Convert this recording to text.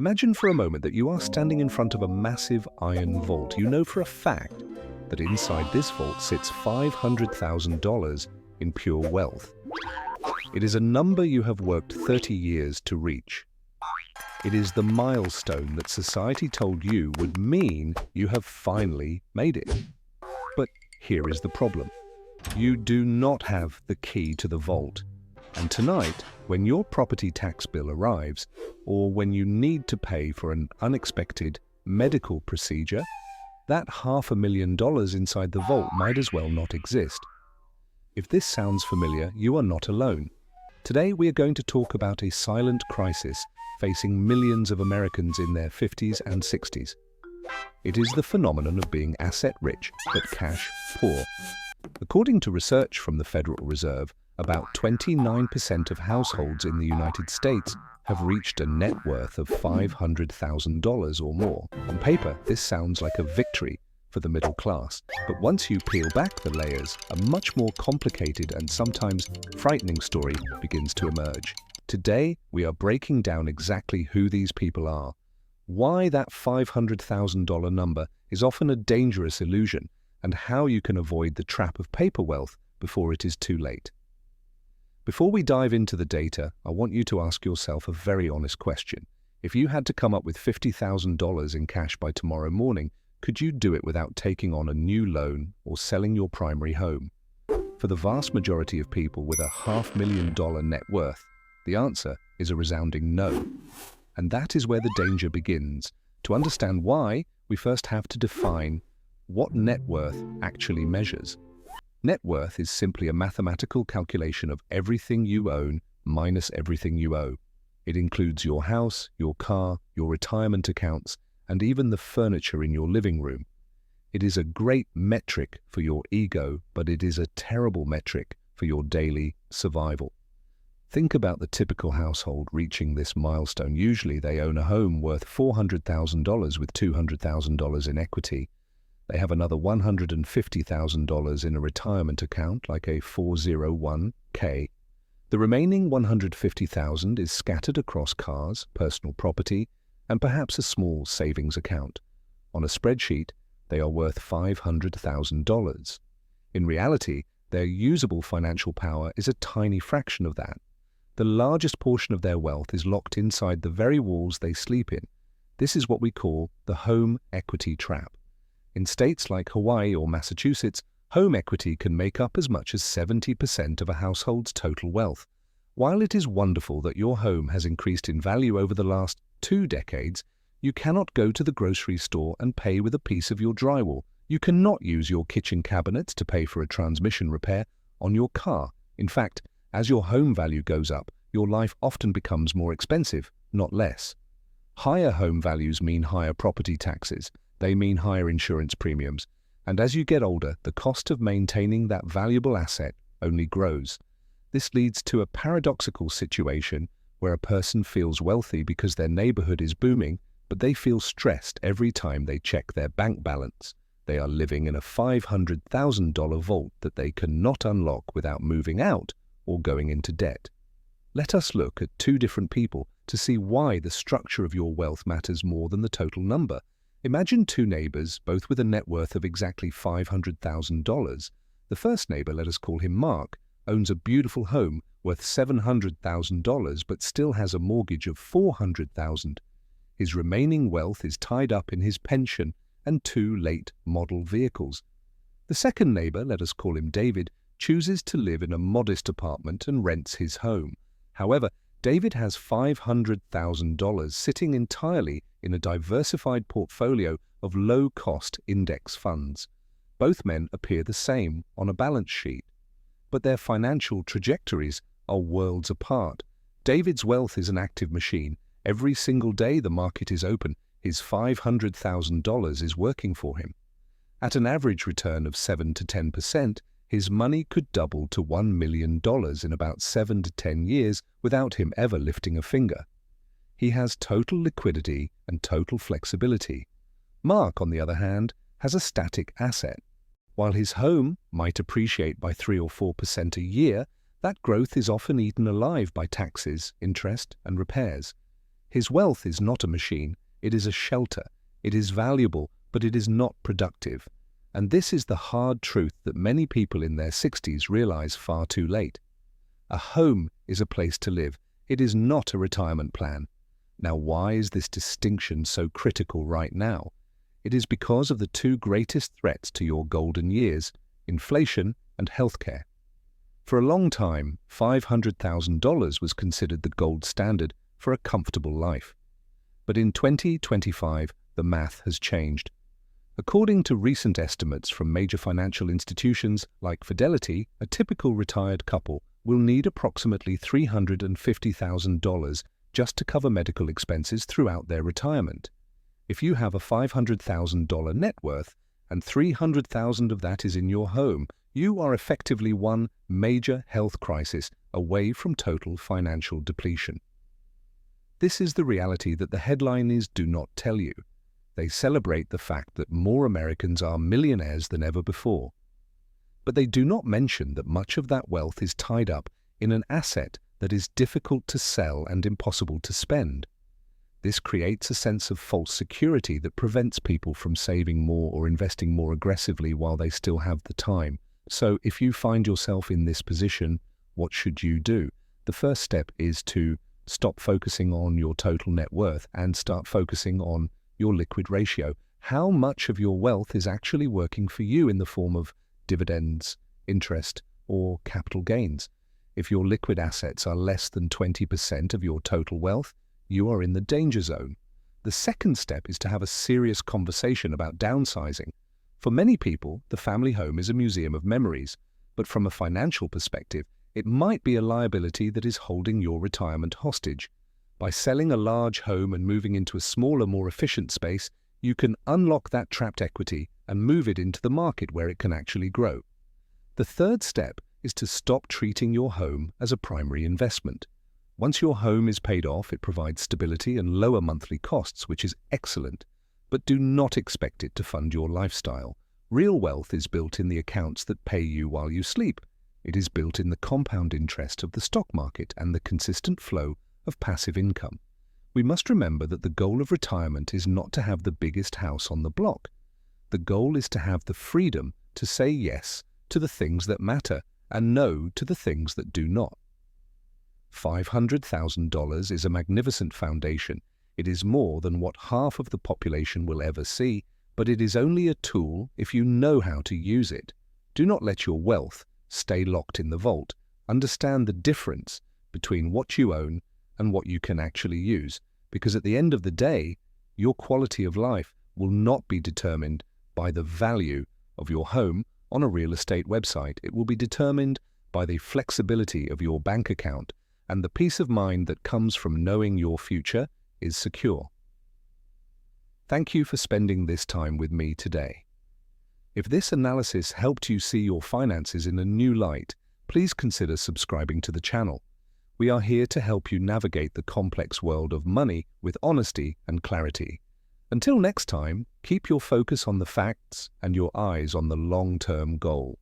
Imagine for a moment that you are standing in front of a massive iron vault. You know for a fact that inside this vault sits $500,000 in pure wealth. It is a number you have worked 30 years to reach. It is the milestone that society told you would mean you have finally made it. But here is the problem. You do not have the key to the vault. And tonight, when your property tax bill arrives, or when you need to pay for an unexpected medical procedure, that $500,000 inside the vault might as well not exist. If this sounds familiar, you are not alone. Today we are going to talk about a silent crisis facing millions of Americans in their 50s and 60s. It is the phenomenon of being asset-rich but cash-poor. According to research from the Federal Reserve, about 29% of households in the United States have reached a net worth of $500,000 or more. On paper, this sounds like a victory for the middle class, but once you peel back the layers, a much more complicated and sometimes frightening story begins to emerge. Today, we are breaking down exactly who these people are, why that $500,000 number is often a dangerous illusion, and how you can avoid the trap of paper wealth before it is too late. Before we dive into the data, I want you to ask yourself a very honest question. If you had to come up with $50,000 in cash by tomorrow morning, could you do it without taking on a new loan or selling your primary home? For the vast majority of people with a $500,000 net worth, the answer is a resounding no. And that is where the danger begins. To understand why, we first have to define what net worth actually measures. Net worth is simply a mathematical calculation of everything you own minus everything you owe. It includes your house, your car, your retirement accounts, and even the furniture in your living room. It is a great metric for your ego, but it is a terrible metric for your daily survival. Think about the typical household reaching this milestone. Usually they own a home worth $400,000 with $200,000 in equity. They have another $150,000 in a retirement account like a 401k. The remaining $150,000 is scattered across cars, personal property, and perhaps a small savings account. On a spreadsheet, they are worth $500,000. In reality, their usable financial power is a tiny fraction of that. The largest portion of their wealth is locked inside the very walls they sleep in. This is what we call the home equity trap. In states like Hawaii or Massachusetts, home equity can make up as much as 70% of a household's total wealth. While it is wonderful that your home has increased in value over the last 2 decades, you cannot go to the grocery store and pay with a piece of your drywall. You cannot use your kitchen cabinets to pay for a transmission repair on your car. In fact, as your home value goes up, your life often becomes more expensive, not less. Higher home values mean higher property taxes. They mean higher insurance premiums. And as you get older, the cost of maintaining that valuable asset only grows. This leads to a paradoxical situation where a person feels wealthy because their neighborhood is booming, but they feel stressed every time they check their bank balance. They are living in a $500,000 vault that they cannot unlock without moving out or going into debt. Let us look at 2 different people to see why the structure of your wealth matters more than the total number. Imagine 2 neighbors, both with a net worth of exactly $500,000. The first neighbor, let us call him Mark, owns a beautiful home worth $700,000 but still has a mortgage of $400,000. His remaining wealth is tied up in his pension and 2 late model vehicles. The second neighbor, let us call him David, chooses to live in a modest apartment and rents his home. However, David has $500,000 sitting entirely in a diversified portfolio of low-cost index funds. Both men appear the same on a balance sheet, but their financial trajectories are worlds apart. David's wealth is an active machine. Every single day the market is open, his $500,000 is working for him. At an average return of 7 to 10%, his money could double to $1 million in about 7 to 10 years without him ever lifting a finger. He has total liquidity and total flexibility. Mark, on the other hand, has a static asset. While his home might appreciate by 3 or 4% a year, that growth is often eaten alive by taxes, interest, and repairs. His wealth is not a machine, it is a shelter. It is valuable, but it is not productive. And this is the hard truth that many people in their 60s realize far too late. A home is a place to live. It is not a retirement plan. Now, why is this distinction so critical right now? It is because of the two greatest threats to your golden years, inflation and healthcare. For a long time, $500,000 was considered the gold standard for a comfortable life. But in 2025, the math has changed. According to recent estimates from major financial institutions like Fidelity, a typical retired couple will need approximately $350,000 just to cover medical expenses throughout their retirement. If you have a $500,000 net worth and $300,000 of that is in your home, you are effectively one major health crisis away from total financial depletion. This is the reality that the headlines do not tell you. They celebrate the fact that more Americans are millionaires than ever before. But they do not mention that much of that wealth is tied up in an asset that is difficult to sell and impossible to spend. This creates a sense of false security that prevents people from saving more or investing more aggressively while they still have the time. So if you find yourself in this position, what should you do? The first step is to stop focusing on your total net worth and start focusing on your liquid ratio. How much of your wealth is actually working for you in the form of dividends, interest, or capital gains? If your liquid assets are less than 20% of your total wealth, you are in the danger zone. The second step is to have a serious conversation about downsizing. For many people, the family home is a museum of memories, but from a financial perspective, it might be a liability that is holding your retirement hostage. By selling a large home and moving into a smaller, more efficient space, you can unlock that trapped equity and move it into the market where it can actually grow. The third step is to stop treating your home as a primary investment. Once your home is paid off, it provides stability and lower monthly costs, which is excellent, but do not expect it to fund your lifestyle. Real wealth is built in the accounts that pay you while you sleep. It is built in the compound interest of the stock market and the consistent flow of passive income. We must remember that the goal of retirement is not to have the biggest house on the block. The goal is to have the freedom to say yes to the things that matter and no to the things that do not. $500,000 is a magnificent foundation. It is more than what half of the population will ever see, but it is only a tool if you know how to use it. Do not let your wealth stay locked in the vault. Understand the difference between what you own and what you can actually use, because at the end of the day, your quality of life will not be determined by the value of your home on a real estate website. It will be determined by the flexibility of your bank account and the peace of mind that comes from knowing your future is secure. Thank you for spending this time with me today. If this analysis helped you see your finances in a new light, please consider subscribing to the channel. We are here to help you navigate the complex world of money with honesty and clarity. Until next time, keep your focus on the facts and your eyes on the long-term goal.